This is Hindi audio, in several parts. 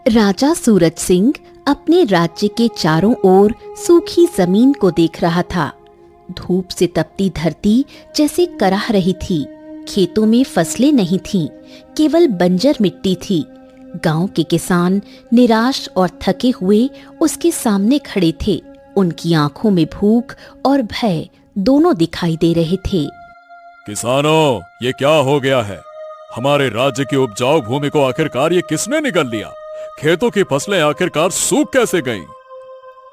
राजा सूरज सिंह अपने राज्य के चारों ओर सूखी जमीन को देख रहा था। धूप से तपती धरती जैसे कराह रही थी। खेतों में फसलें नहीं थीं, केवल बंजर मिट्टी थी। गांव के किसान निराश और थके हुए उसके सामने खड़े थे। उनकी आंखों में भूख और भय दोनों दिखाई दे रहे थे। किसानों, ये क्या हो गया है? हमारे राज्य की उपजाऊ भूमि को आखिरकार ये किसने निगल लिया? खेतों की फसलें आखिरकार सूख कैसे गईं?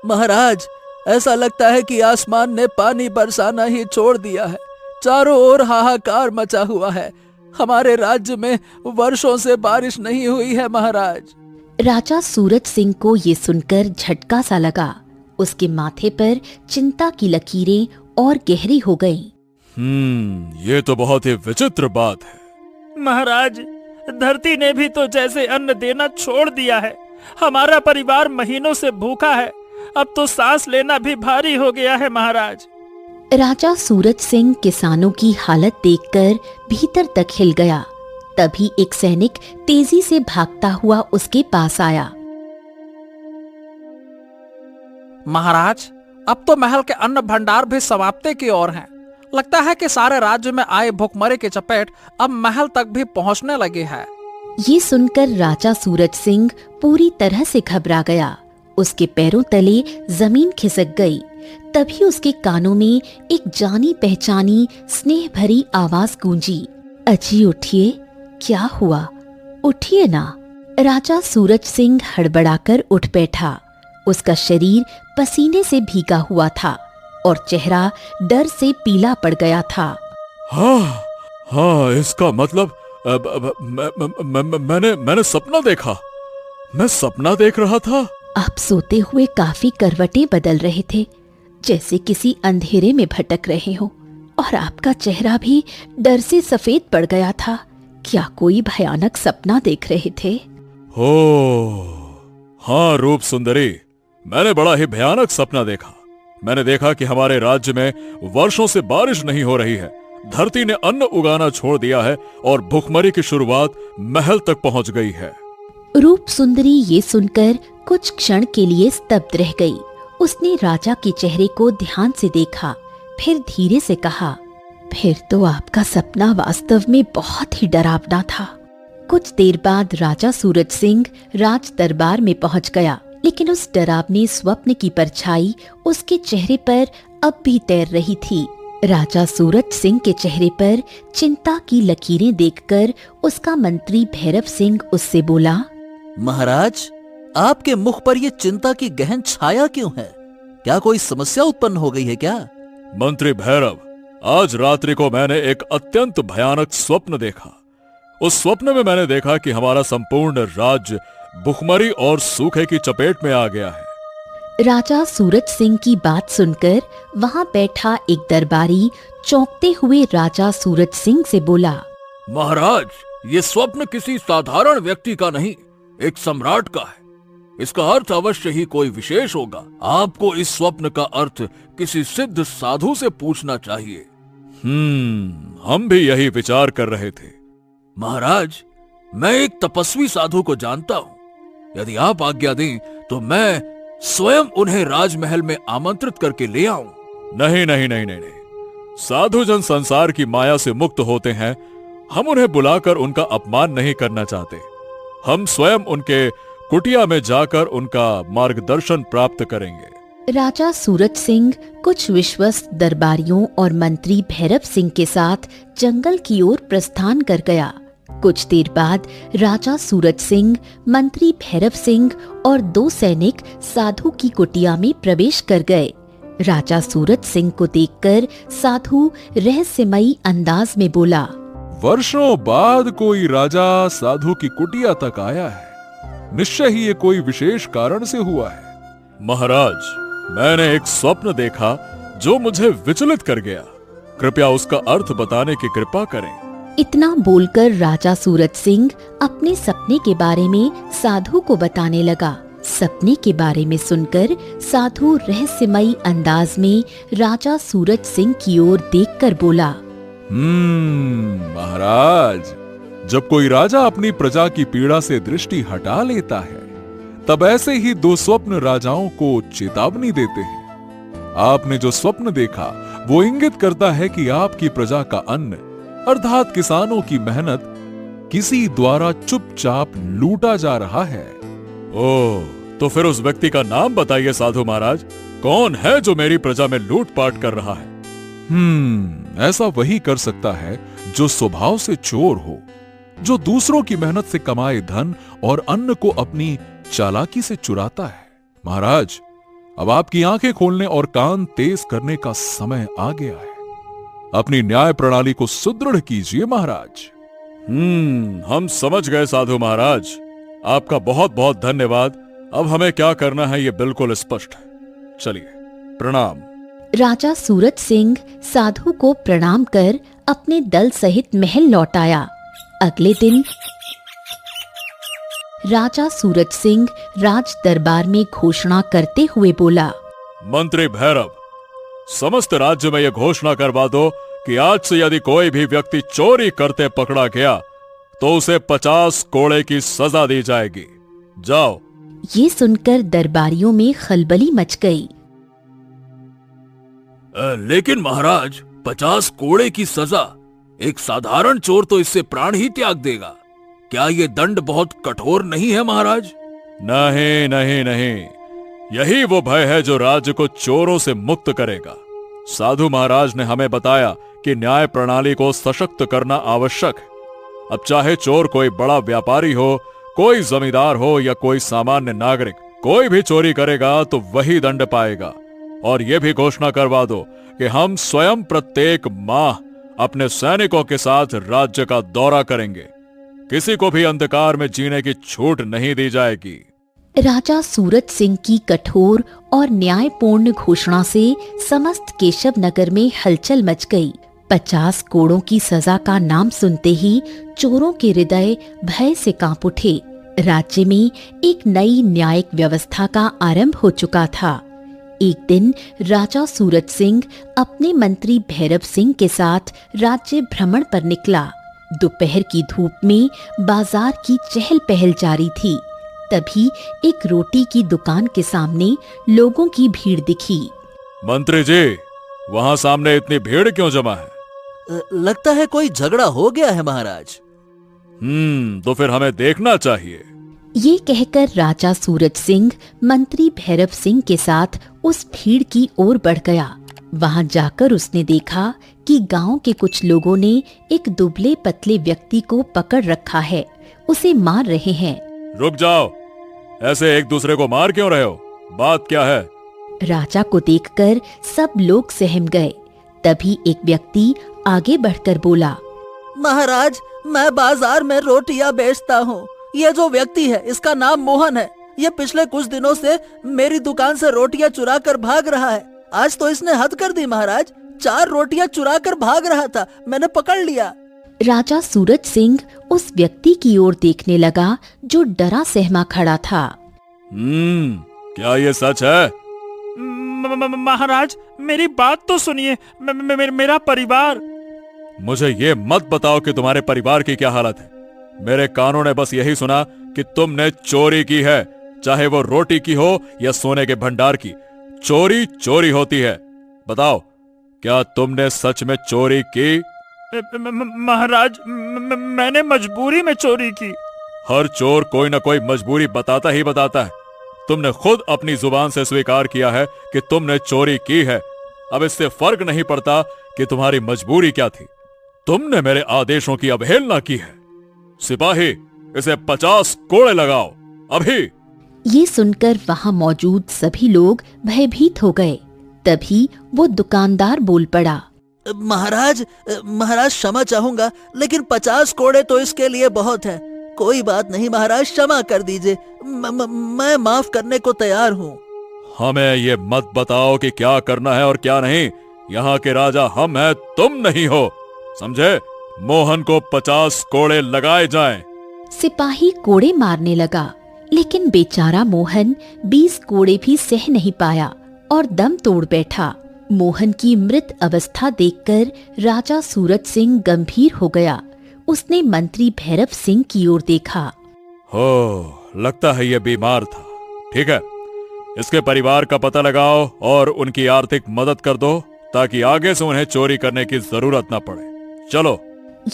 महाराज, ऐसा लगता है कि आसमान ने पानी बरसाना ही छोड़ दिया है। चारों ओर हाहाकार मचा हुआ है। हमारे राज्य में वर्षों से बारिश नहीं हुई है महाराज। राजा सूरज सिंह को ये सुनकर झटका सा लगा। उसके माथे पर चिंता की लकीरें और गहरी हो गईं। ये तो बहुत ही विचित्र बात है। महाराज, धरती ने भी तो जैसे अन्न देना छोड़ दिया है। हमारा परिवार महीनों से भूखा है। अब तो सांस लेना भी भारी हो गया है महाराज। राजा सूरज सिंह किसानों की हालत देखकर भीतर तक हिल गया। तभी एक सैनिक तेजी से भागता हुआ उसके पास आया। महाराज, अब तो महल के अन्न भंडार भी समाप्ति की ओर हैं। लगता है कि सारे राज्य में आए भूखमरी की चपेट अब महल तक भी पहुंचने लगी है। ये सुनकर राजा सूरज सिंह पूरी तरह से घबरा गया। उसके पैरों तले जमीन खिसक गई। तभी उसके कानों में एक जानी पहचानी स्नेह भरी आवाज गूंजी। अजी उठिए, क्या हुआ? उठिए ना। राजा सूरज सिंह हड़बड़ाकर उठ बैठा। उसका शरीर पसीने से भीगा हुआ था और चेहरा डर से पीला पड़ गया था। हाँ, इसका मतलब मैंने सपना देखा। मैं सपना देख रहा था। आप सोते हुए काफी करवटें बदल रहे थे, जैसे किसी अंधेरे में भटक रहे हो, और आपका चेहरा भी डर से सफेद पड़ गया था। क्या कोई भयानक सपना देख रहे थे? हो, हाँ रूप सुंदरी, मैंने बड़ा ही भयानक सपना देखा। मैंने देखा कि हमारे राज्य में वर्षों से बारिश नहीं हो रही है। धरती ने अन्न उगाना छोड़ दिया है और भूखमरी की शुरुआत महल तक पहुंच गई है। रूप सुंदरी ये सुनकर कुछ क्षण के लिए स्तब्ध रह गई। उसने राजा के चेहरे को ध्यान से देखा, फिर धीरे से कहा, फिर तो आपका सपना वास्तव में बहुत ही डरावना था। कुछ देर बाद राजा सूरज सिंह राज दरबार में पहुंच गया, लेकिन उस डरावने स्वप्न की परछाई उसके चेहरे पर अब भी तैर रही थी। राजा सूरज सिंह के चेहरे पर चिंता की लकीरें देखकर उसका मंत्री भैरव सिंह उससे बोला, महाराज, आपके मुख पर ये चिंता की गहन छाया क्यों है? क्या कोई समस्या उत्पन्न हो गई है क्या? मंत्री भैरव, आज रात्रि को मैंने एक अत्यंत भयानक स्वप्न देखा। उस स्वप्न में मैंने देखा कि हमारा संपूर्ण राज्य भूखमरी और सूखे की चपेट में आ गया है। राजा सूरज सिंह की बात सुनकर वहां बैठा एक दरबारी चौंकते हुए राजा सूरज सिंह से बोला, महाराज, ये स्वप्न किसी साधारण व्यक्ति का नहीं, एक सम्राट का है। इसका अर्थ अवश्य ही कोई विशेष होगा। आपको इस स्वप्न का अर्थ किसी सिद्ध साधु से पूछना चाहिए। हम भी यही विचार कर रहे थे। महाराज, मैं एक तपस्वी साधु को जानता हूँ। यदि आप आज्ञा दें तो मैं स्वयं उन्हें राजमहल में आमंत्रित करके ले आऊं। नहीं नहीं नहीं नहीं नहीं, साधुजन संसार की माया से मुक्त होते हैं। हम उन्हें बुलाकर उनका अपमान नहीं करना चाहते। हम स्वयं उनके कुटिया में जाकर उनका मार्गदर्शन प्राप्त करेंगे। राजा सूरज सिंह कुछ विश्वस्त दरबारियों और मंत्री भैरव सिंह के साथ जंगल की ओर प्रस्थान कर गया। कुछ देर बाद राजा सूरज सिंह, मंत्री भैरव सिंह और 2 सैनिक साधु की कुटिया में प्रवेश कर गए। राजा सूरज सिंह को देखकर साधु रहस्यमयी अंदाज में बोला, वर्षों बाद कोई राजा साधु की कुटिया तक आया है। निश्चय ही ये कोई विशेष कारण से हुआ है। महाराज, मैंने एक स्वप्न देखा जो मुझे विचलित कर गया। कृपया उसका अर्थ बताने की कृपा करें। इतना बोलकर राजा सूरज सिंह अपने सपने के बारे में साधु को बताने लगा। सपने के बारे में सुनकर साधु रहस्यमयी अंदाज में राजा सूरज सिंह की ओर देखकर बोला, महाराज, जब कोई राजा अपनी प्रजा की पीड़ा से दृष्टि हटा लेता है तब ऐसे ही दो स्वप्न राजाओं को चेतावनी देते हैं। आपने जो स्वप्न देखा वो इंगित करता है कि आपकी प्रजा का अन्न अर्थात किसानों की मेहनत किसी द्वारा चुपचाप लूटा जा रहा है। ओह, तो फिर उस व्यक्ति का नाम बताइए साधु महाराज। कौन है जो मेरी प्रजा में लूटपाट कर रहा है? ऐसा वही कर सकता है जो स्वभाव से चोर हो, जो दूसरों की मेहनत से कमाए धन और अन्न को अपनी चालाकी से चुराता है। महाराज, अब आपकी आंखें खोलने और कान तेज करने का समय आ गया है। अपनी न्याय प्रणाली को सुदृढ़ कीजिए महाराज। हम समझ गए साधु महाराज। आपका बहुत बहुत धन्यवाद। अब हमें क्या करना है ये बिल्कुल स्पष्ट है। चलिए, प्रणाम। राजा सूरज सिंह साधु को प्रणाम कर अपने दल सहित महल लौट आया। अगले दिन राजा सूरज सिंह राज दरबार में घोषणा करते हुए बोला, मंत्री भैरव, समस्त राज्य में यह घोषणा करवा दो कि आज से यदि कोई भी व्यक्ति चोरी करते पकड़ा गया तो उसे 50 कोड़े की सजा दी जाएगी। जाओ। ये सुनकर दरबारियों में खलबली मच गई। लेकिन महाराज, 50 कोड़े की सजा, एक साधारण चोर तो इससे प्राण ही त्याग देगा। क्या ये दंड बहुत कठोर नहीं है महाराज? नहीं नहीं नहीं, यही वो भय है जो राज्य को चोरों से मुक्त करेगा। साधु महाराज ने हमें बताया कि न्याय प्रणाली को सशक्त करना आवश्यक है। अब चाहे चोर कोई बड़ा व्यापारी हो, कोई जमींदार हो या कोई सामान्य नागरिक, कोई भी चोरी करेगा तो वही दंड पाएगा। और यह भी घोषणा करवा दो कि हम स्वयं प्रत्येक माह अपने सैनिकों के साथ राज्य का दौरा करेंगे। किसी को भी अंधकार में जीने की छूट नहीं दी जाएगी। राजा सूरज सिंह की कठोर और न्यायपूर्ण घोषणा से समस्त केशव नगर में हलचल मच गई। 50 कोड़ों की सजा का नाम सुनते ही चोरों के हृदय भय से कांप उठे। राज्य में एक नई न्यायिक व्यवस्था का आरंभ हो चुका था। एक दिन राजा सूरज सिंह अपने मंत्री भैरव सिंह के साथ राज्य भ्रमण पर निकला। दोपहर की धूप में बाजार की चहल पहल जारी थी। तभी एक रोटी की दुकान के सामने लोगों की भीड़ दिखी। मंत्री जी, वहां सामने इतनी भीड़ क्यों जमा है? लगता है कोई झगड़ा हो गया है महाराज। तो फिर हमें देखना चाहिए। ये कहकर राजा सूरज सिंह मंत्री भैरव सिंह के साथ उस भीड़ की ओर बढ़ गया। वहां जाकर उसने देखा कि गांव के कुछ लोगों ने एक दुबले पतले व्यक्ति को पकड़ रखा है। उसे मार रहे हैं। रुक जाओ, ऐसे एक दूसरे को मार क्यों रहे हो? बात क्या है? राजा को देखकर सब लोग सहम गए। तभी एक व्यक्ति आगे बढ़कर बोला, महाराज, मैं बाजार में रोटियां बेचता हूँ। ये जो व्यक्ति है इसका नाम मोहन है। ये पिछले कुछ दिनों से मेरी दुकान से रोटियां चुरा कर भाग रहा है। आज तो इसने हद कर दी महाराज। 4 रोटियां चुरा कर भाग रहा था, मैंने पकड़ लिया। राजा सूरज सिंह उस व्यक्ति की ओर देखने लगा जो डरा सहमा खड़ा था। क्या ये सच है? महाराज, मेरी बात तो सुनिए। मेरा परिवार। मुझे ये मत बताओ कि तुम्हारे परिवार की क्या हालत है। मेरे कानों ने बस यही सुना कि तुमने चोरी की है, चाहे वो रोटी की हो या सोने के भंडार की। चोरी चोरी होती है। बताओ, क्या तुमने सच में चोरी की? महाराज, मैंने मजबूरी में चोरी की। हर चोर कोई ना कोई मजबूरी बताता ही बताता है। तुमने खुद अपनी जुबान से स्वीकार किया है कि तुमने चोरी की है। अब इससे फर्क नहीं पड़ता कि तुम्हारी मजबूरी क्या थी। तुमने मेरे आदेशों की अवहेलना की है। सिपाही, इसे 50 कोड़े लगाओ अभी। ये सुनकर वहां मौजूद सभी लोग भयभीत हो गए। तभी वो दुकानदार बोल पड़ा, महाराज क्षमा चाहूंगा, लेकिन 50 कोड़े तो इसके लिए बहुत है। कोई बात नहीं महाराज, क्षमा कर दीजिए। मैं माफ करने को तैयार हूँ। हमें ये मत बताओ कि क्या करना है और क्या नहीं। यहाँ के राजा हम हैं, तुम नहीं हो, समझे? मोहन को 50 कोड़े लगाए जाएं। सिपाही कोड़े मारने लगा, लेकिन बेचारा मोहन 20 कोड़े भी सह नहीं पाया और दम तोड़ बैठा। मोहन की मृत अवस्था देखकर राजा सूरज सिंह गंभीर हो गया। उसने मंत्री भैरव सिंह की ओर देखा। हो, लगता है ये बीमार था। ठीक है, इसके परिवार का पता लगाओ और उनकी आर्थिक मदद कर दो ताकि आगे से उन्हें चोरी करने की जरूरत न पड़े। चलो।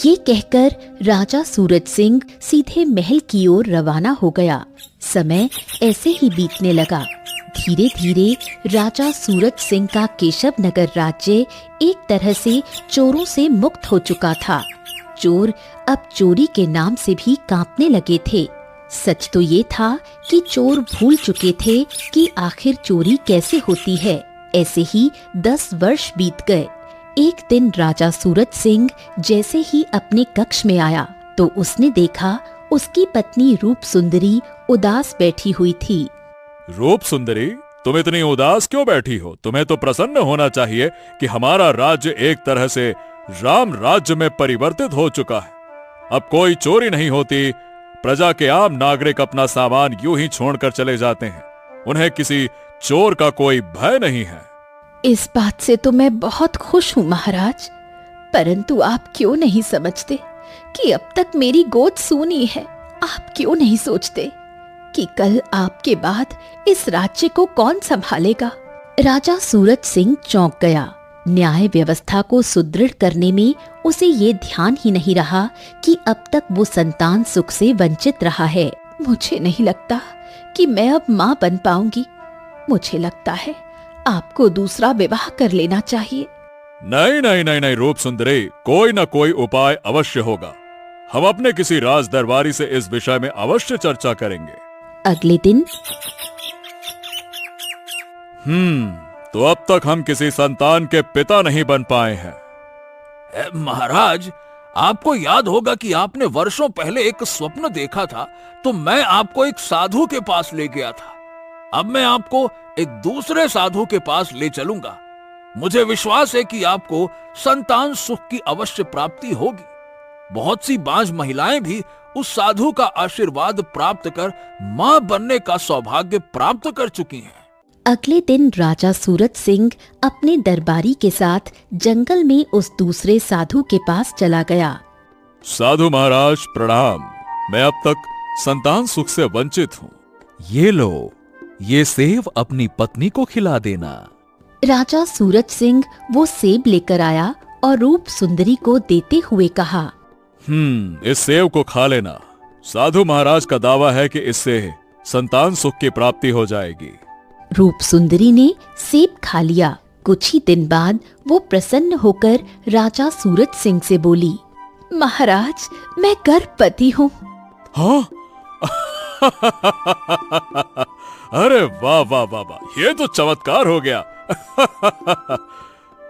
ये कहकर राजा सूरज सिंह सीधे महल की ओर रवाना हो गया। समय ऐसे ही बीतने लगा। धीरे धीरे राजा सूरज सिंह का केशव नगर राज्य एक तरह से चोरों से मुक्त हो चुका था। चोर अब चोरी के नाम से भी कांपने लगे थे। सच तो ये था कि चोर भूल चुके थे कि आखिर चोरी कैसे होती है। ऐसे ही 10 वर्ष बीत गए। एक दिन राजा सूरज सिंह जैसे ही अपने कक्ष में आया तो उसने देखा उसकी पत्नी रूप सुंदरी उदास बैठी हुई थी। रूप सुंदरी, तुम इतनी उदास क्यों बैठी हो? तुम्हें तो प्रसन्न होना चाहिए कि हमारा राज्य एक तरह से राम राज्य में परिवर्तित हो चुका है। अब कोई चोरी नहीं होती। प्रजा के आम नागरिक अपना सामान यूं ही छोड़कर चले जाते हैं। उन्हें किसी चोर का कोई भय नहीं है। इस बात से तो मैं बहुत खुश हूँ महाराज, परंतु आप क्यों नहीं समझते कि अब तक मेरी गोद सूनी है। आप क्यों नहीं सोचते कि कल आपके बाद इस राज्य को कौन संभालेगा? राजा सूरज सिंह चौंक गया। न्याय व्यवस्था को सुदृढ़ करने में उसे ये ध्यान ही नहीं रहा कि अब तक वो संतान सुख से वंचित रहा है। मुझे नहीं लगता कि मैं अब माँ बन पाऊंगी। मुझे लगता है आपको दूसरा विवाह कर लेना चाहिए। नहीं नहीं नहीं नहीं रूप सुंदरी, कोई ना कोई उपाय अवश्य होगा। हम अपने किसी राज दरबारी से इस विषय में अवश्य चर्चा करेंगे। अगले दिन तो अब तक हम किसी संतान के पिता नहीं बन पाए हैं। महाराज, आपको याद होगा कि आपने वर्षों पहले एक स्वप्न देखा था, तो मैं आपको एक साधु के पास ले गया था। अब मैं आपको एक दूसरे साधु के पास ले चलूंगा। मुझे विश्वास है कि आपको संतान सुख की अवश्य प्राप्ति होगी। बहुत सी बांझ महिलाएं भी उस साधु का आशीर्वाद प्राप्त कर मां बनने का सौभाग्य प्राप्त कर चुकी हैं। अगले दिन राजा सूरज सिंह अपने दरबारी के साथ जंगल में उस दूसरे साधु के पास चला गया। साधु महाराज प्रणाम। मैं अब तक संतान सुख से वंचित हूँ। ये लो, ये सेब अपनी पत्नी को खिला देना। राजा सूरज सिंह वो सेब लेकर आया और रूप सुंदरी को देते हुए कहा, इस सेब को खा लेना। साधु महाराज का दावा है कि इससे संतान सुख की प्राप्ति हो जाएगी। रूप सुंदरी ने सेब खा लिया। कुछ ही दिन बाद वो प्रसन्न होकर राजा सूरज सिंह से बोली, महाराज, मैं गर्भवती हूँ। हाँ? अरे वाह वाह वाह वाह, ये तो चमत्कार हो गया।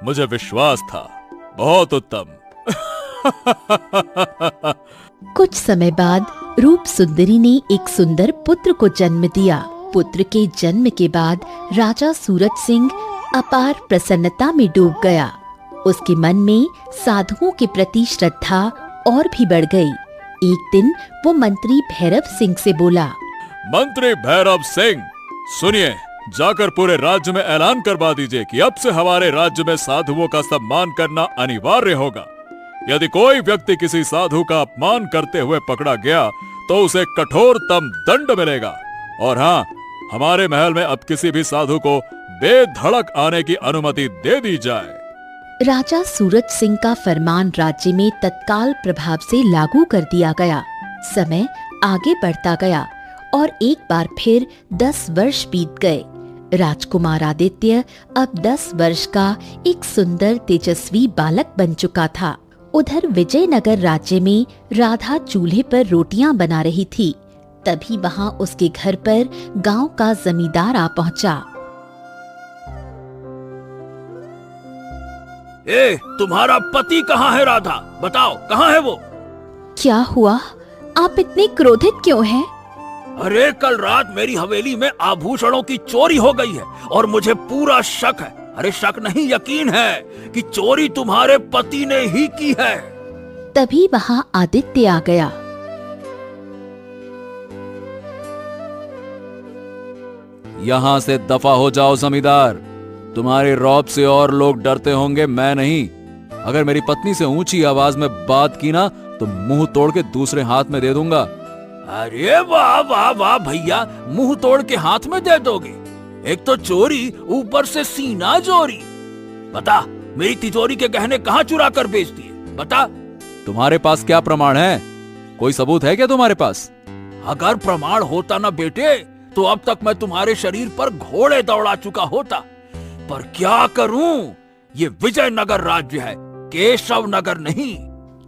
मुझे विश्वास था। बहुत उत्तम। कुछ समय बाद रूप सुंदरी ने एक सुंदर पुत्र को जन्म दिया। पुत्र के जन्म के बाद राजा सूरज सिंह अपार प्रसन्नता में डूब गया। उसके मन में साधुओं के प्रति श्रद्धा और भी बढ़ गई। एक दिन वो मंत्री भैरव सिंह से बोला, मंत्री भैरव सिंह, सुनिए, जाकर पूरे राज्य में ऐलान करवा दीजिए कि अब से हमारे राज्य में साधुओं का सम्मान करना अनिवार्य होगा। यदि कोई व्यक्ति किसी साधु का अपमान करते हुए पकड़ा गया तो उसे कठोरतम दंड मिलेगा। और हाँ, हमारे महल में अब किसी भी साधु को बेधड़क आने की अनुमति दे दी जाए। राजा सूरज सिंह का फरमान राज्य में तत्काल प्रभाव से लागू कर दिया गया। समय आगे बढ़ता गया और एक बार फिर 10 वर्ष बीत गए। राजकुमार आदित्य अब 10 वर्ष का एक सुंदर तेजस्वी बालक बन चुका था। उधर विजयनगर राज्य में राधा चूल्हे पर रोटियां बना रही थी। तभी वहां उसके घर पर गांव का जमींदार आ पहुंचा। ए, तुम्हारा पति कहाँ है राधा? बताओ, कहाँ है वो? क्या हुआ? आप इतने क्रोधित क्यों हैं? अरे, कल रात मेरी हवेली में आभूषणों की चोरी हो गई है और मुझे पूरा शक है, अरे शक नहीं यकीन है कि चोरी तुम्हारे पति ने ही की है। तभी वहां आदित्य आ गया। यहां से दफा हो जाओ जमींदार। तुम्हारे रौब से और लोग डरते होंगे, मैं नहीं। अगर मेरी पत्नी से ऊंची आवाज में बात की ना तो मुंह तोड़ के दूसरे हाथ में दे दूंगा। अरे वाह वाह वाह भैया, मुंह तोड़ के हाथ में दे दोगे। एक तो चोरी, ऊपर से सीना चोरी। बता, मेरी तिजोरी के गहने कहाँ चुरा कर बेच दिए? बता। तुम्हारे पास क्या प्रमाण है? कोई सबूत है क्या तुम्हारे पास? अगर प्रमाण होता ना बेटे, तो अब तक मैं तुम्हारे शरीर पर घोड़े दौड़ा चुका होता। पर क्या करूं, ये विजयनगर राज्य है, केशव नगर नहीं।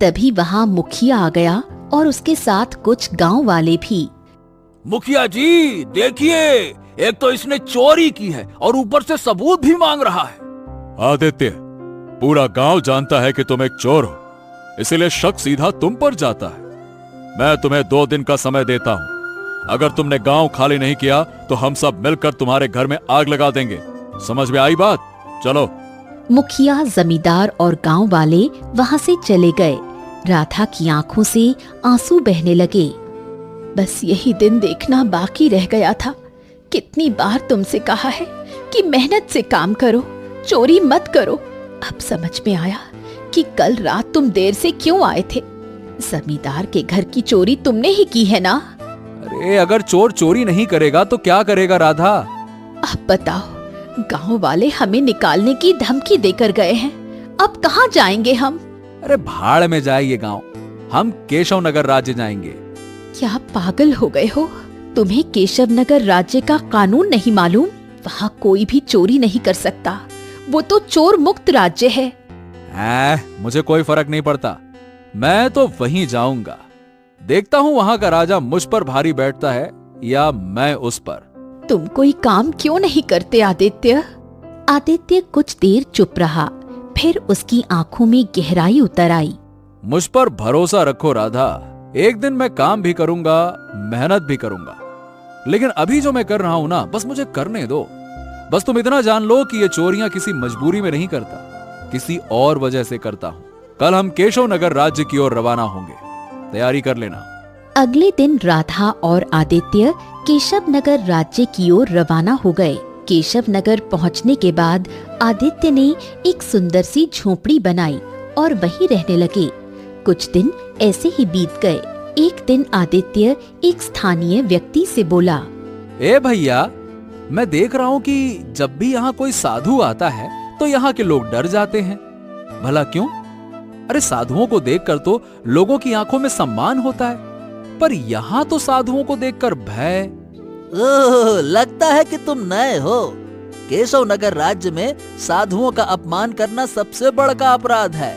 तभी वहाँ मुखिया आ गया और उसके साथ कुछ गांव वाले भी। मुखिया जी देखिए, एक तो इसने चोरी की है और ऊपर से सबूत भी मांग रहा है। आदित्य, पूरा गांव जानता है कि तुम एक चोर हो, इसलिए शक सीधा तुम पर जाता है। मैं तुम्हें 2 दिन का समय देता हूं। अगर तुमने गांव खाली नहीं किया तो हम सब मिलकर तुम्हारे घर में आग लगा देंगे। समझ में आई बात? चलो। मुखिया, जमींदार और गांव वाले वहां से चले गए। राधा की आंखों से आंसू बहने लगे। बस यही दिन देखना बाकी रह गया था। कितनी बार तुमसे कहा है कि मेहनत से काम करो, चोरी मत करो। अब समझ में आया कि कल रात तुम देर से क्यों आए थे। जमींदार के घर की चोरी तुमने ही की है ना? अरे अगर चोर चोरी नहीं करेगा तो क्या करेगा राधा? अब बताओ, गांव वाले हमें निकालने की धमकी देकर गए हैं। अब कहाँ जाएंगे हम? अरे भाड़ में जाए ये गांव, हम केशव नगर राज्य जाएंगे। क्या पागल हो गए हो? तुम्हें केशव नगर राज्य का कानून नहीं मालूम? वहाँ कोई भी चोरी नहीं कर सकता। वो तो चोर मुक्त राज्य है। मुझे कोई फर्क नहीं पड़ता, मैं तो वहीं जाऊंगा। देखता हूँ वहाँ का राजा मुझ पर भारी बैठता है या मैं उस पर। तुम कोई काम क्यों नहीं करते आदित्य? आदित्य कुछ देर चुप रहा, फिर उसकी आंखों में गहराई उतर आई। मुझ पर भरोसा रखो राधा, एक दिन मैं काम भी करूंगा, मेहनत भी करूंगा। लेकिन अभी जो मैं कर रहा हूं ना, बस मुझे करने दो। बस तुम इतना जान लो कि ये चोरियां किसी मजबूरी में नहीं करता, किसी और वजह से करता हूं। कल हम केशव नगर राज्य की ओर रवाना होंगे, तैयारी कर लेना। अगले दिन राधा और आदित्य केशव नगर राज्य की ओर रवाना हो गए। केशव नगर पहुंचने के बाद आदित्य ने एक सुंदर सी झोपड़ी बनाई और वहीं रहने लगे। कुछ दिन ऐसे ही बीत गए। एक दिन आदित्य एक स्थानीय व्यक्ति से बोला, ए भैया, मैं देख रहा हूँ कि जब भी यहाँ कोई साधु आता है तो यहाँ के लोग डर जाते हैं। भला क्यों? अरे साधुओं को देखकर तो लोगों की आंखों में सम्मान होता है, पर यहाँ तो साधुओं को देखकर भय। ओह, लगता है कि तुम नए हो। केशव नगर राज्य में साधुओं का अपमान करना सबसे बड़ा अपराध है।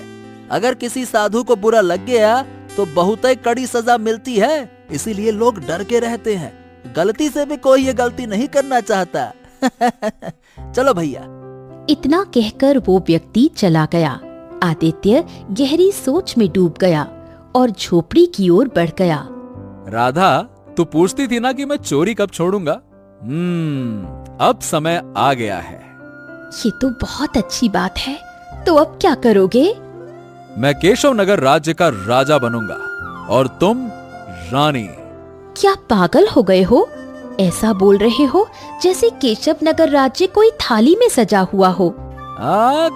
अगर किसी साधु को बुरा लग गया तो बहुत ही कड़ी सजा मिलती है, इसीलिए लोग डर के रहते हैं। गलती से भी कोई ये गलती नहीं करना चाहता। चलो भैया। इतना कहकर वो व्यक्ति चला गया। आदित्य गहरी सोच में डूब गया और झोपड़ी की ओर बढ़ गया। राधा, तू पूछती थी ना कि मैं चोरी कब छोड़ूंगा। अब समय आ गया है। ये तो बहुत अच्छी बात है। तो अब क्या करोगे? मैं केशव नगर राज्य का राजा बनूंगा और तुम रानी। क्या पागल हो गए हो? ऐसा बोल रहे हो जैसे केशव नगर राज्य कोई थाली में सजा हुआ हो।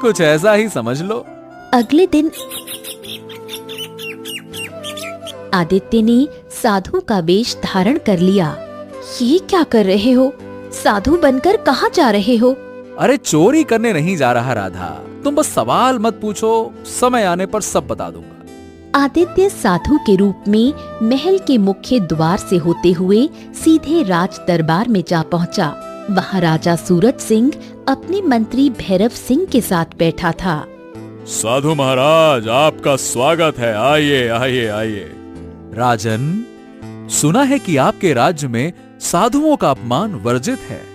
कुछ ऐसा ही समझ लो। अगले दिन आदित्य ने साधु का वेश धारण कर लिया। ये क्या कर रहे हो? साधु बनकर कहाँ जा रहे हो? अरे चोरी करने नहीं जा रहा राधा, तुम बस सवाल मत पूछो, समय आने पर सब बता दूंगा। आदित्य साधु के रूप में महल के मुख्य द्वार से होते हुए सीधे राज दरबार में जा पहुंचा। वहां राजा सूरज सिंह अपने मंत्री भैरव सिंह के साथ बैठा था। साधु महाराज, आपका स्वागत है। आइए आइए आइए। राजन, सुना है कि आपके राज्य में साधुओं का अपमान वर्जित है।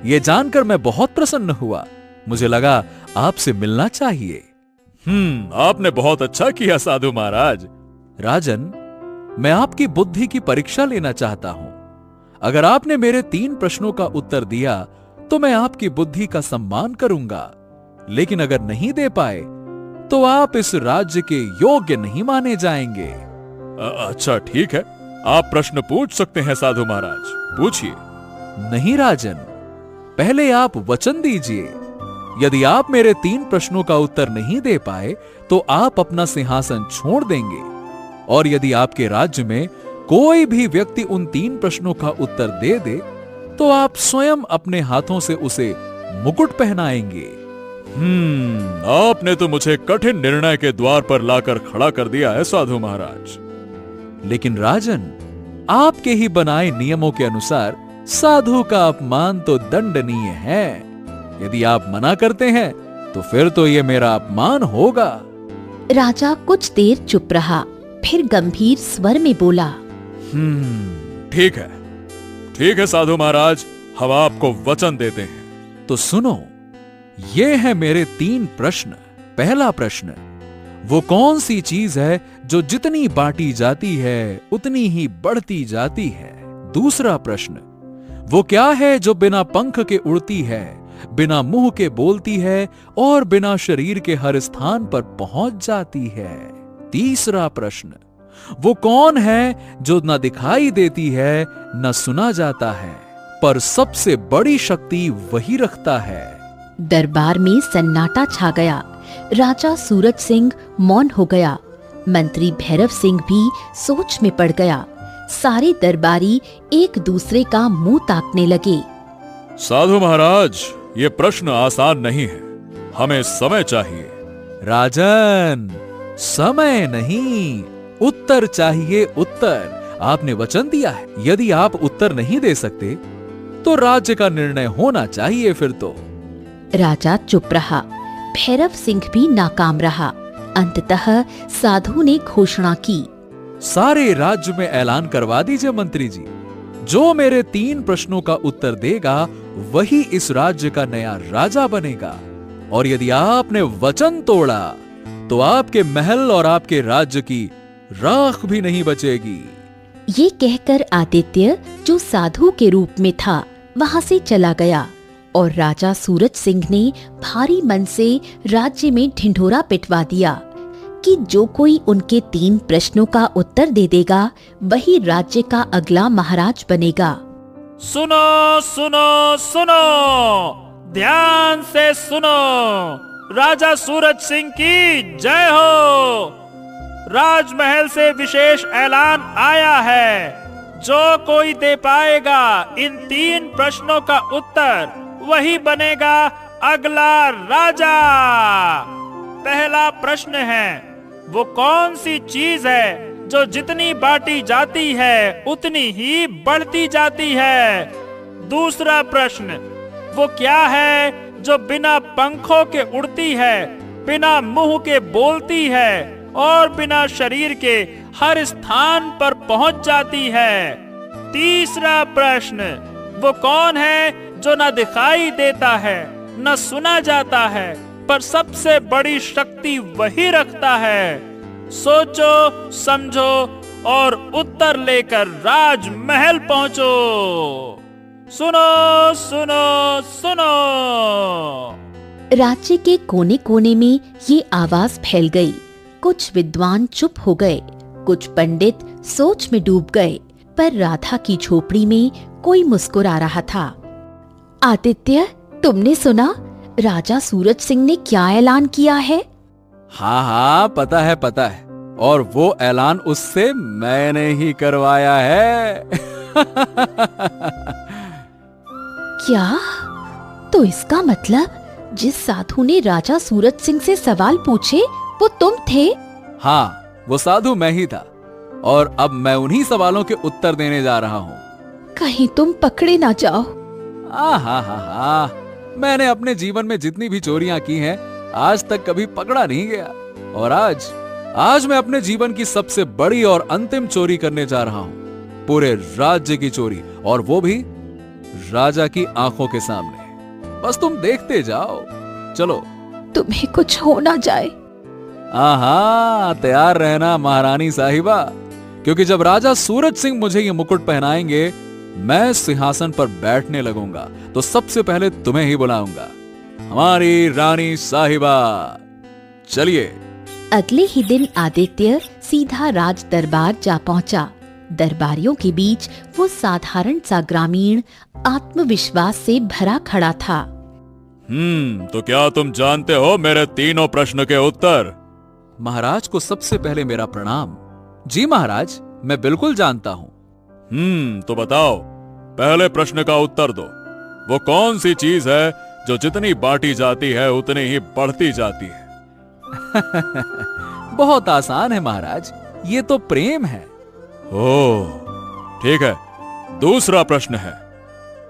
ये जानकर मैं बहुत प्रसन्न हुआ। मुझे लगा आपसे मिलना चाहिए। आपने बहुत अच्छा किया साधु महाराज। राजन, मैं आपकी बुद्धि की परीक्षा लेना चाहता हूं। अगर आपने मेरे 3 प्रश्नों का उत्तर दिया तो मैं आपकी बुद्धि का सम्मान करूंगा, लेकिन अगर नहीं दे पाए तो आप इस राज्य के योग्य नहीं माने जाएंगे। अच्छा ठीक है, आप प्रश्न पूछ सकते हैं साधु महाराज, पूछिए। नहीं राजन, पहले आप वचन दीजिए। यदि आप मेरे 3 प्रश्नों का उत्तर नहीं दे पाए तो आप अपना सिंहासन छोड़ देंगे और यदि आपके राज्य में कोई भी व्यक्ति उन 3 प्रश्नों का उत्तर दे दे तो आप स्वयं अपने हाथों से उसे मुकुट पहनाएंगे। आपने तो मुझे कठिन निर्णय के द्वार पर लाकर खड़ा कर दिया है साधु महाराज। लेकिन राजन, आपके ही बनाए नियमों के अनुसार साधु का अपमान तो दंडनीय है। यदि आप मना करते हैं तो फिर तो ये मेरा अपमान होगा। राजा कुछ देर चुप रहा, फिर गंभीर स्वर में बोला, ठीक है साधु महाराज, हम आपको वचन देते हैं। तो सुनो, ये है मेरे 3 प्रश्न। पहला प्रश्न, वो कौन सी चीज है जो जितनी बांटी जाती है उतनी ही बढ़ती जाती है? दूसरा प्रश्न, वो क्या है जो बिना पंख के उड़ती है, बिना मुंह के बोलती है और बिना शरीर के हर स्थान पर पहुंच जाती है? तीसरा प्रश्न, वो कौन है जो न दिखाई देती है न सुना जाता है, पर सबसे बड़ी शक्ति वही रखता है? दरबार में सन्नाटा छा गया। राजा सूरज सिंह मौन हो गया। मंत्री भैरव सिंह भी सोच में पड़ गया। सारे दरबारी एक दूसरे का मुंह ताकने लगे। साधु महाराज, ये प्रश्न आसान नहीं है, हमें समय चाहिए। राजन, समय नहीं, उत्तर चाहिए, उत्तर। आपने वचन दिया है, यदि आप उत्तर नहीं दे सकते तो राज्य का निर्णय होना चाहिए फिर तो। राजा चुप रहा। भैरव सिंह भी नाकाम रहा। अंततः साधु ने घोषणा की, सारे राज्य में ऐलान करवा दीजिए मंत्री जी, जो मेरे 3 प्रश्नों का उत्तर देगा वही इस राज्य का नया राजा बनेगा। और यदि आपने वचन तोड़ा तो आपके महल और आपके राज्य की राख भी नहीं बचेगी। ये कहकर आदित्य, जो साधु के रूप में था, वहां से चला गया और राजा सूरज सिंह ने भारी मन से राज्य में ढिंढोरा पिटवा दिया कि जो कोई उनके 3 प्रश्नों का उत्तर दे देगा वही राज्य का अगला महाराज बनेगा। सुनो सुनो सुनो, ध्यान से सुनो, राजा सूरज सिंह की जय हो। राजमहल से विशेष ऐलान आया है, जो कोई दे पाएगा इन 3 प्रश्नों का उत्तर वही बनेगा अगला राजा। पहला प्रश्न है, वो कौन सी चीज है जो जितनी बांटी जाती है उतनी ही बढ़ती जाती है? दूसरा प्रश्न, वो क्या है जो बिना पंखों के उड़ती है, बिना मुंह के बोलती है और बिना शरीर के हर स्थान पर पहुंच जाती है? तीसरा प्रश्न, वो कौन है जो न दिखाई देता है न सुना जाता है, पर सबसे बड़ी शक्ति वही रखता है? सोचो, समझो और उत्तर लेकर राजमहल पहुंचो। सुनो सुनो सुनो। राज्य के कोने कोने में ये आवाज फैल गई। कुछ विद्वान चुप हो गए, कुछ पंडित सोच में डूब गए, पर राधा की झोपड़ी में कोई मुस्कुरा रहा था। आदित्य, तुमने सुना राजा सूरज सिंह ने क्या ऐलान किया है? हाँ, पता है। और वो ऐलान उससे मैंने ही करवाया है। क्या? तो इसका मतलब जिस साधु ने राजा सूरज सिंह से सवाल पूछे वो तुम थे? हाँ, वो साधु मैं ही था और अब मैं उन्हीं सवालों के उत्तर देने जा रहा हूँ। कहीं तुम पकड़े ना जाओ। मैंने अपने जीवन में जितनी भी चोरियां की हैं, आज तक कभी पकड़ा नहीं गया। और आज मैं अपने जीवन की सबसे बड़ी और अंतिम चोरी करने जा रहा हूँ, पूरे राज्य की चोरी, और वो भी राजा की आंखों के सामने। बस तुम देखते जाओ। चलो, तुम्हें कुछ हो ना जाए। तैयार रहना महारानी साहिबा, क्योंकि जब राजा सूरज सिंह मुझे ये मुकुट पहनाएंगे, मैं सिंहासन पर बैठने लगूंगा तो सबसे पहले तुम्हें ही बुलाऊंगा, हमारी रानी साहिबा। चलिए। अगले ही दिन आदित्य सीधा राज दरबार जा पहुंचा। दरबारियों के बीच वो साधारण सा ग्रामीण आत्मविश्वास से भरा खड़ा था। तो क्या तुम जानते हो मेरे 3 प्रश्न के उत्तर? महाराज को सबसे पहले मेरा प्रणाम। जी महाराज, मैं बिल्कुल जानता हूं। तो बताओ, पहले प्रश्न का उत्तर दो। वो कौन सी चीज है जो जितनी बांटी जाती है उतनी ही बढ़ती जाती है? बहुत आसान है महाराज, ये तो प्रेम है। ओह, ठीक है। दूसरा प्रश्न है,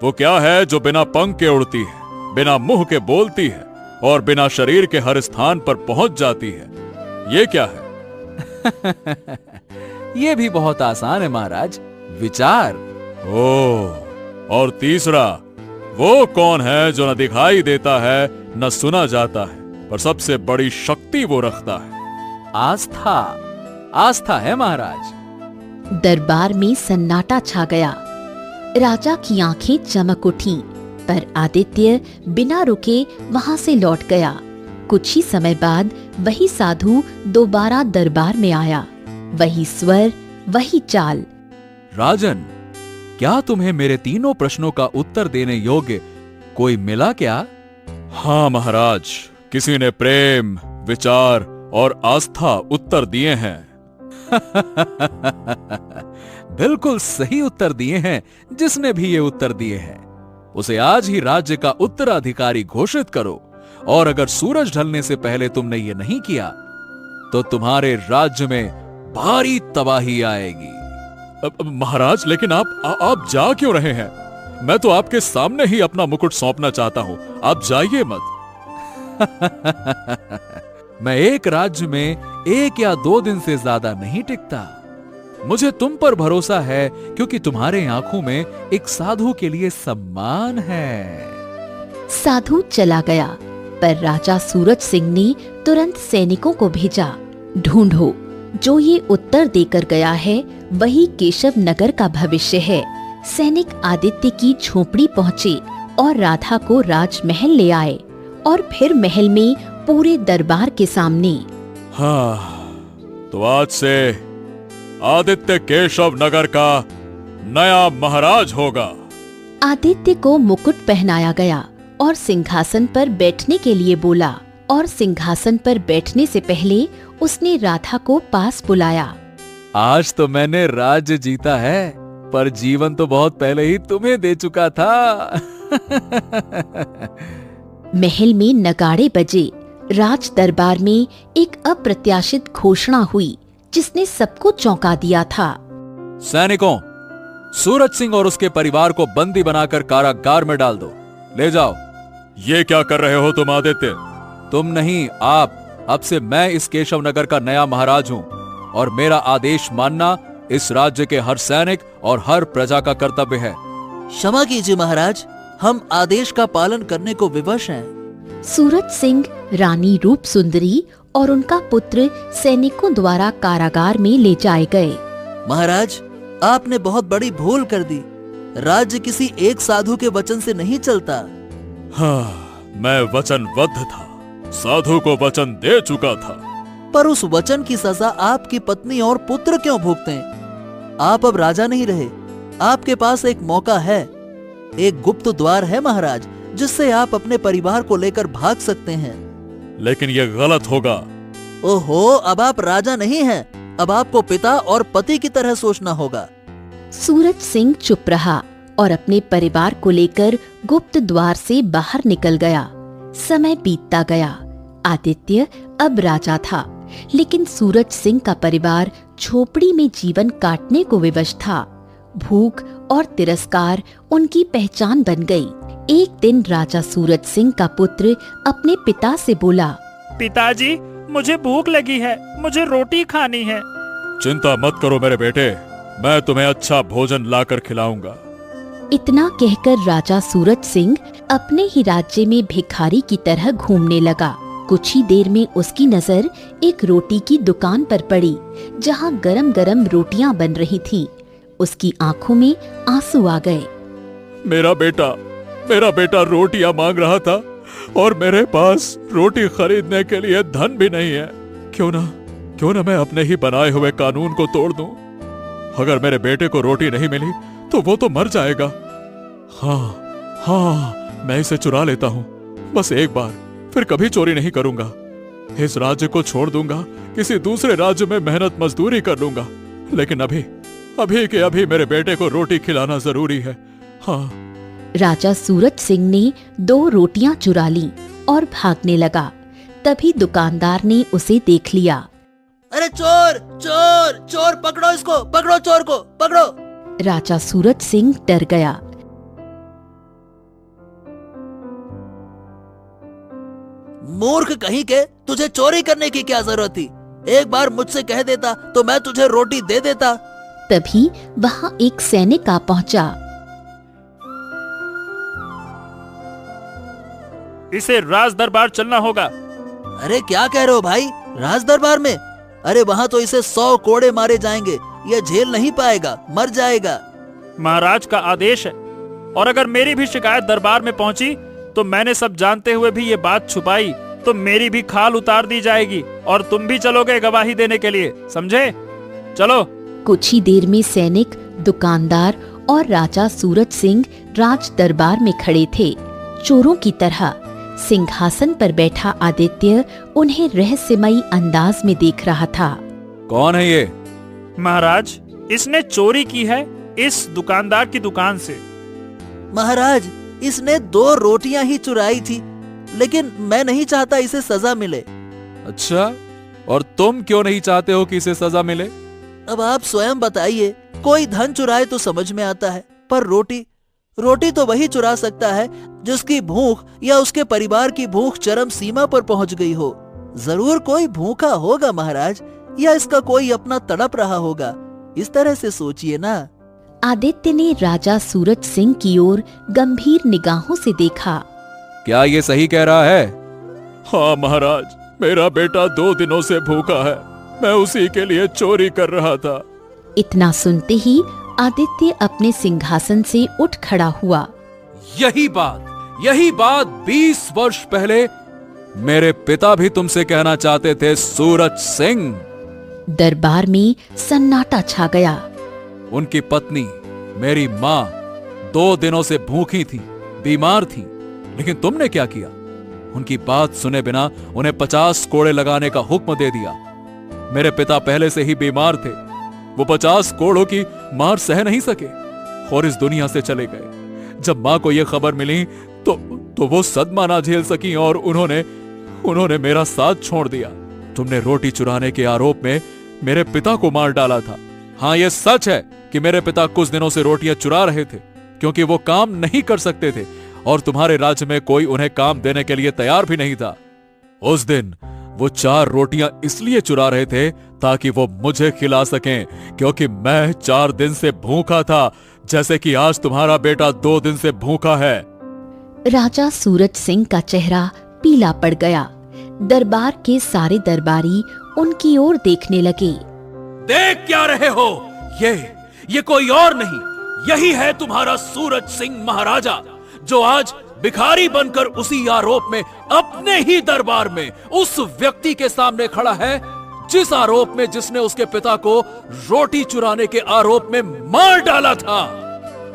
वो क्या है जो बिना पंख के उड़ती है, बिना मुंह के बोलती है और बिना शरीर के हर स्थान पर पहुंच जाती है? ये क्या है? ये भी बहुत आसान है महाराज, विचार। ओह, और तीसरा, वो कौन है जो न दिखाई देता है न सुना जाता है, पर सबसे बड़ी शक्ति वो रखता है? आस्था। आस्था है महाराज। दरबार में सन्नाटा छा गया। राजा की आंखें चमक उठीं, पर आदित्य बिना रुके वहां से लौट गया। कुछ ही समय बाद वही साधु दोबारा दरबार में आया। वही स्वर, वही चाल। राजन, क्या तुम्हें मेरे तीनों प्रश्नों का उत्तर देने योग्य कोई मिला क्या? हाँ महाराज, किसी ने प्रेम, विचार और आस्था उत्तर दिए हैं। बिल्कुल सही उत्तर दिए हैं। जिसने भी ये उत्तर दिए हैं उसे आज ही राज्य का उत्तराधिकारी घोषित करो, और अगर सूरज ढलने से पहले तुमने ये नहीं किया तो तुम्हारे राज्य में भारी तबाही आएगी। महाराज, लेकिन आप जा क्यों रहे हैं? मैं तो आपके सामने ही अपना मुकुट सौंपना चाहता हूं, आप जाइए मत। मैं एक राज्य में 1 या 2 दिन से ज्यादा नहीं टिकता। मुझे तुम पर भरोसा है, क्योंकि तुम्हारे आंखों में एक साधु के लिए सम्मान है। साधु चला गया, पर राजा सूरज सिंह ने तुरंत सैनिकों को भेजा। ढूंढो, जो ये उत्तर देकर गया है वही केशव नगर का भविष्य है। सैनिक आदित्य की झोपड़ी पहुँचे और राधा को राजमहल ले आए, और फिर महल में पूरे दरबार के सामने। हाँ, तो आज से आदित्य केशव नगर का नया महाराज होगा। आदित्य को मुकुट पहनाया गया और सिंहासन पर बैठने के लिए बोला, और सिंहासन पर बैठने से पहले उसने राधा को पास बुलाया। आज तो मैंने राज्य जीता है, पर जीवन तो बहुत पहले ही तुम्हें दे चुका था। महल में नगाड़े बजे। राज दरबार में एक अप्रत्याशित घोषणा हुई, जिसने सबको चौंका दिया था। सैनिकों, सूरज सिंह और उसके परिवार को बंदी बनाकर कारागार में डाल दो। ले जाओ। ये क्या कर रहे हो तुम आदित्य? तुम नहीं, आप। अब से मैं इस केशव नगर का नया महाराज हूं, और मेरा आदेश मानना इस राज्य के हर सैनिक और हर प्रजा का कर्तव्य है। क्षमा कीजिए महाराज, हम आदेश का पालन करने को विवश हैं। सूरज सिंह, रानी रूप सुंदरी और उनका पुत्र सैनिकों द्वारा कारागार में ले जाए गए। महाराज, आपने बहुत बड़ी भूल कर दी। राज्य किसी एक साधु के वचन से नहीं चलता। हाँ, मैं वचनबद्ध था, साधु को वचन दे चुका था। पर उस वचन की सजा आपकी पत्नी और पुत्र क्यों भुगते हैं? आप अब राजा नहीं रहे। आपके पास एक मौका है, एक गुप्त द्वार है महाराज, जिससे आप अपने परिवार को लेकर भाग सकते हैं। लेकिन यह गलत होगा। ओहो, अब आप राजा नहीं हैं। अब आपको पिता और पति की तरह सोचना होगा। सूरज सिंह चुप रहा और अपने परिवार को लेकर गुप्त द्वार से बाहर निकल गया। समय बीतता गया। आदित्य अब राजा था, लेकिन सूरज सिंह का परिवार झोपड़ी में जीवन काटने को विवश था। भूख और तिरस्कार उनकी पहचान बन गई। एक दिन राजा सूरज सिंह का पुत्र अपने पिता से बोला, पिताजी, मुझे भूख लगी है, मुझे रोटी खानी है। चिंता मत करो मेरे बेटे, मैं तुम्हें अच्छा भोजन लाकर खिलाऊंगा। इतना कहकर राजा सूरज सिंह अपने ही राज्य में भिखारी की तरह घूमने लगा। कुछ ही देर में उसकी नजर एक रोटी की दुकान पर पड़ी, जहां गरम गरम रोटियां बन रही थीं। उसकी आंखों में आंसू आ गए। मेरा बेटा रोटियां मांग रहा था और मेरे पास रोटी खरीदने के लिए धन भी नहीं है। क्यों ना मैं अपने ही बनाए हुए कानून को तोड़ दूं। अगर मेरे बेटे को रोटी नहीं मिली तो वो तो मर जाएगा। हाँ, मैं इसे चुरा लेता हूँ, बस एक बार, फिर कभी चोरी नहीं करूंगा। इस राज्य को छोड़ दूंगा, किसी दूसरे राज्य में मेहनत मजदूरी कर लूंगा लेकिन अभी के अभी मेरे बेटे को रोटी खिलाना जरूरी है। हाँ। राजा सूरज सिंह ने 2 रोटियां चुरा लीं और भागने लगा। तभी दुकानदार ने उसे देख लिया। अरे चोर चोर चोर, पकड़ो इसको, पकड़ो चोर को, पकड़ो। राजा सूरज सिंह डर गया। मूर्ख कहीं के, तुझे चोरी करने की क्या जरूरत थी? एक बार मुझसे कह देता तो मैं तुझे रोटी दे देता। तभी वहां एक सैनिक आ पहुंचा। इसे राज दरबार चलना होगा। अरे क्या कह रहे हो भाई, राज दरबार में? अरे वहाँ तो इसे 100 कोड़े मारे जाएंगे, यह झेल नहीं पाएगा, मर जाएगा। महाराज का आदेश है, और अगर मेरी भी शिकायत दरबार में पहुंची तो मैंने सब जानते हुए भी ये बात छुपाई तो मेरी भी खाल उतार दी जाएगी और तुम भी चलोगे गवाही देने के लिए, समझे? चलो। कुछ ही देर में सैनिक, दुकानदार और राजा सूरज सिंह राज दरबार में खड़े थे। चोरों की तरह सिंहासन पर बैठा आदित्य उन्हें रहस्यमयी अंदाज में देख रहा था। कौन है ये? महाराज, इसने चोरी की है इस दुकानदार की दुकान से। महाराज, इसने 2 रोटियां ही चुराई थी, लेकिन मैं नहीं चाहता इसे सजा मिले। अच्छा, और तुम क्यों नहीं चाहते हो कि इसे सजा मिले? अब आप स्वयं बताइए। कोई धन चुराए तो समझ में आता है, पर रोटी तो वही चुरा सकता है जिसकी भूख या उसके परिवार की भूख चरम सीमा पर पहुंच गई हो। जरूर कोई भूखा होगा महाराज, या इसका कोई अपना तड़प रहा होगा। इस तरह से सोचिए ना। आदित्य ने राजा सूरज सिंह की ओर गंभीर निगाहों से देखा। क्या ये सही कह रहा है? हाँ महाराज, मेरा बेटा 2 दिनों से भूखा है, मैं उसी के लिए चोरी कर रहा था। इतना सुनते ही आदित्य अपने सिंहासन से उठ खड़ा हुआ। यही बात 20 वर्ष पहले मेरे पिता भी तुमसे कहना चाहते थे सूरज सिंह। दरबार में सन्नाटा छा गया। उनकी पत्नी, मेरी माँ 2 दिनों से भूखी थी, बीमार थी, लेकिन तुमने क्या किया? उनकी बात सुने बिना उन्हें 50 कोड़े लगाने का हुक्म दे दिया। मेरे पिता पहले से ही बीमार थे, वो 50 कोड़ों की मार सह नहीं सके और इस दुनिया से चले गए। जब माँ को यह खबर मिली तो वो सदमा ना झेल सकी और उन्होंने मेरा साथ छोड़ दिया। तुमने रोटी चुराने के आरोप में मेरे पिता को मार डाला था। हाँ, यह सच है कि मेरे पिता कुछ दिनों से रोटियां चुरा रहे थे क्योंकि वो काम नहीं कर सकते थे और तुम्हारे राज्य में कोई उन्हें काम देने के लिए तैयार भी नहीं था। उस दिन वो 4 रोटियां इसलिए चुरा रहे थे ताकि वो मुझे खिला सकें, क्योंकि मैं 4 दिन से भूखा था, जैसे कि आज तुम्हारा बेटा 2 दिन से भूखा है। राजा सूरज सिंह का चेहरा पीला पड़ गया। दरबार के सारे दरबारी उनकी ओर देखने लगे। देख क्या रहे हो? ये कोई और नहीं, यही है तुम्हारा सूरज सिंह महाराजा, जो आज भिखारी बनकर उसी आरोप में अपने ही दरबार में उस व्यक्ति के सामने खड़ा है जिस आरोप में जिसने उसके पिता को रोटी चुराने के आरोप में मार डाला था।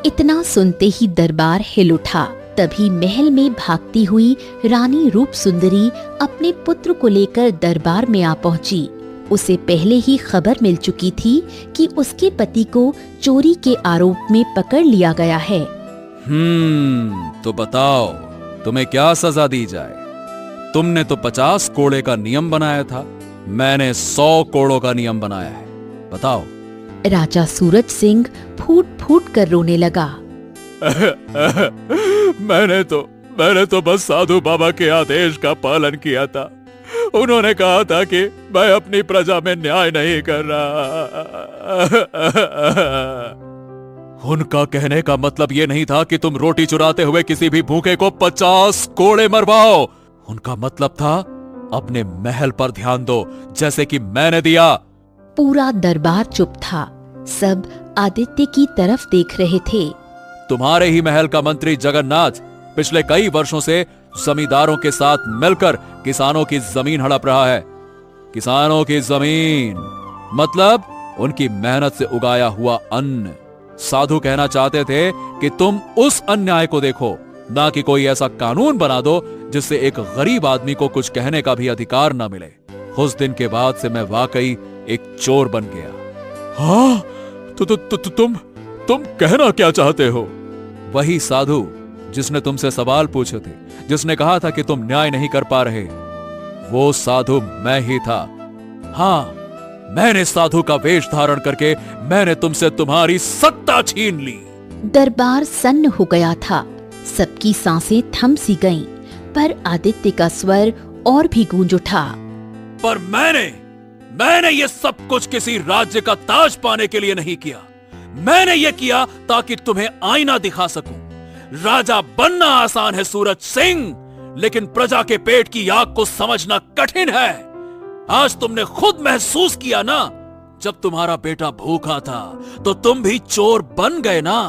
इतना सुनते ही दरबार हिल उठा। तभी महल में भागती हुई रानी रूप सुंदरी अपने पुत्र को लेकर दरबार में आ पहुंची। उसे पहले ही खबर मिल चुकी थी कि उसके पति को चोरी के आरोप में पकड़ लिया गया है। तो बताओ तुम्हें क्या सजा दी जाए? तुमने तो 50 कोड़े का नियम बनाया था, मैंने 100 कोड़ों का नियम बनाया है, बताओ। राजा सूरज सिंह फूट फूट कर रोने लगा। मैंने तो बस साधु बाबा के आदेश का पालन किया था। उन्होंने कहा था कि मैं अपनी प्रजा में न्याय नहीं कर रहा। उनका कहने का मतलब ये नहीं था कि तुम रोटी चुराते हुए किसी भी भूखे को 50 कोड़े मरवाओ। उनका मतलब था अपने महल पर ध्यान दो, जैसे कि मैंने दिया। पूरा दरबार चुप था, सब आदित्य की तरफ देख रहे थे। तुम्हारे ही महल का मंत्री जगन्नाथ पिछले कई वर्षों से जमींदारों के साथ मिलकर किसानों की जमीन हड़प रहा है। किसानों की जमीन मतलब उनकी मेहनत से उगाया हुआ अन्न। साधु कहना चाहते थे कि तुम उस अन्याय को देखो, ना कि कोई ऐसा कानून बना दो जिससे एक गरीब आदमी को कुछ कहने का भी अधिकार न मिले। उस दिन के बाद से मैं वाकई एक चोर बन गया। हाँ, तुम कहना क्या चाहते हो? वही साधु जिसने तुमसे सवाल पूछे थे, जिसने कहा था कि तुम न्याय नहीं कर पा रहे, वो साधु मैं ही था। हाँ, मैंने साधु का वेश धारण करके मैंने तुमसे तुम्हारी सत्ता छीन ली। दरबार सन्न हो गया था, सबकी सांसें थम सी गईं, पर आदित्य का स्वर और भी गूंज उठा। पर मैंने ये सब कुछ किसी राज्य का ताज पाने के लिए नहीं किया। मैंने ये किया ताकि तुम्हें आईना दिखा सकूं। राजा बनना आसान है सूरज सिंह, लेकिन प्रजा के पेट की आग को समझना कठिन है। आज तुमने खुद महसूस किया ना, जब तुम्हारा बेटा भूखा था तो तुम भी चोर बन गए ना।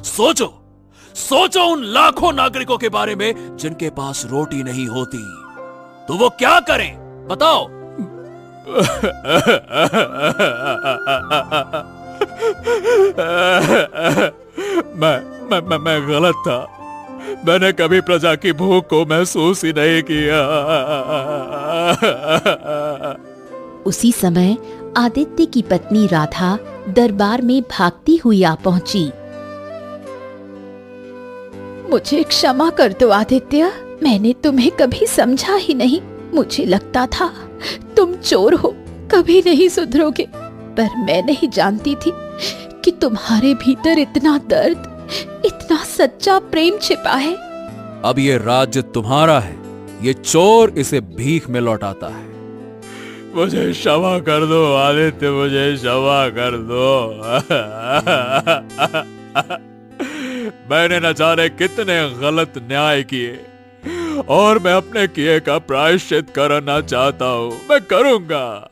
सोचो उन लाखों नागरिकों के बारे में जिनके पास रोटी नहीं होती, तो वो क्या करें बताओ? मैं गलत था। मैंने कभी प्रजा की भूख को महसूस ही नहीं किया। उसी समय आदित्य की पत्नी राधा दरबार में भागती हुई आ पहुंची। मुझे क्षमा कर दो आदित्य, मैंने तुम्हें कभी समझा ही नहीं। मुझे लगता था तुम चोर हो, कभी नहीं सुधरोगे, पर मैं नहीं जानती थी कि तुम्हारे भीतर इतना दर्द, इतना सच्चा प्रेम छिपा है। अब ये राज्य तुम्हारा है, ये चोर इसे भीख में लौटाता है। मुझे क्षमा कर दो आदित्य, मुझे क्षमा कर दो। मैंने न जाने कितने गलत न्याय किए, और मैं अपने किए का प्रायश्चित करना चाहता हूँ। मैं करूंगा।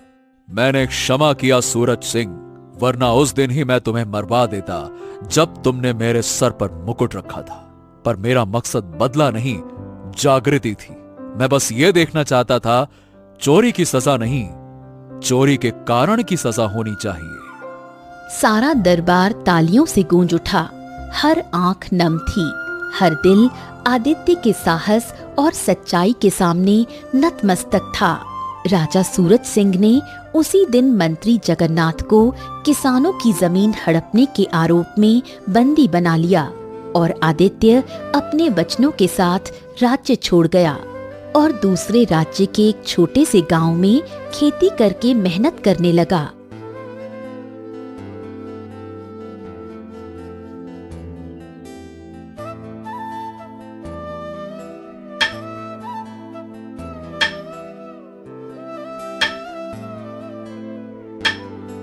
मैंने क्षमा किया सूरज सिंह, वरना उस दिन ही मैं तुम्हें मरवा देता जब तुमने मेरे सर पर मुकुट रखा था। पर मेरा मकसद बदला नहीं, जागृति थी। मैं बस ये देखना चाहता था, चोरी की सजा नहीं, चोरी के कारण की सजा होनी चाहिए। सारा दरबार तालियों से गूंज उठा, हर आंख नम थी, हर दिल आदित्य के साहस और सच्चाई के सामने नतमस्तक था। राजा सूरज सिंह ने उसी दिन मंत्री जगन्नाथ को किसानों की जमीन हड़पने के आरोप में बंदी बना लिया, और आदित्य अपने वचनों के साथ राज्य छोड़ गया और दूसरे राज्य के एक छोटे से गांव में खेती करके मेहनत करने लगा।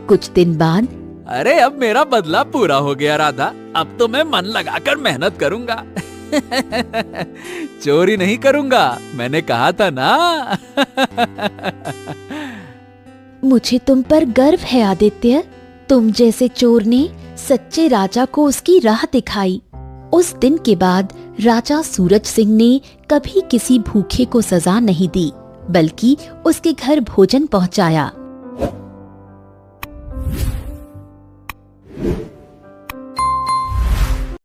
कुछ दिन बाद, अरे अब मेरा बदला पूरा हो गया राधा, अब तो मैं मन लगाकर मेहनत करूंगा। चोरी नहीं करूंगा, मैंने कहा था ना। मुझे तुम पर गर्व है आदित्य, तुम जैसे चोर ने सच्चे राजा को उसकी राह दिखाई। उस दिन के बाद राजा सूरज सिंह ने कभी किसी भूखे को सजा नहीं दी, बल्कि उसके घर भोजन पहुंचाया।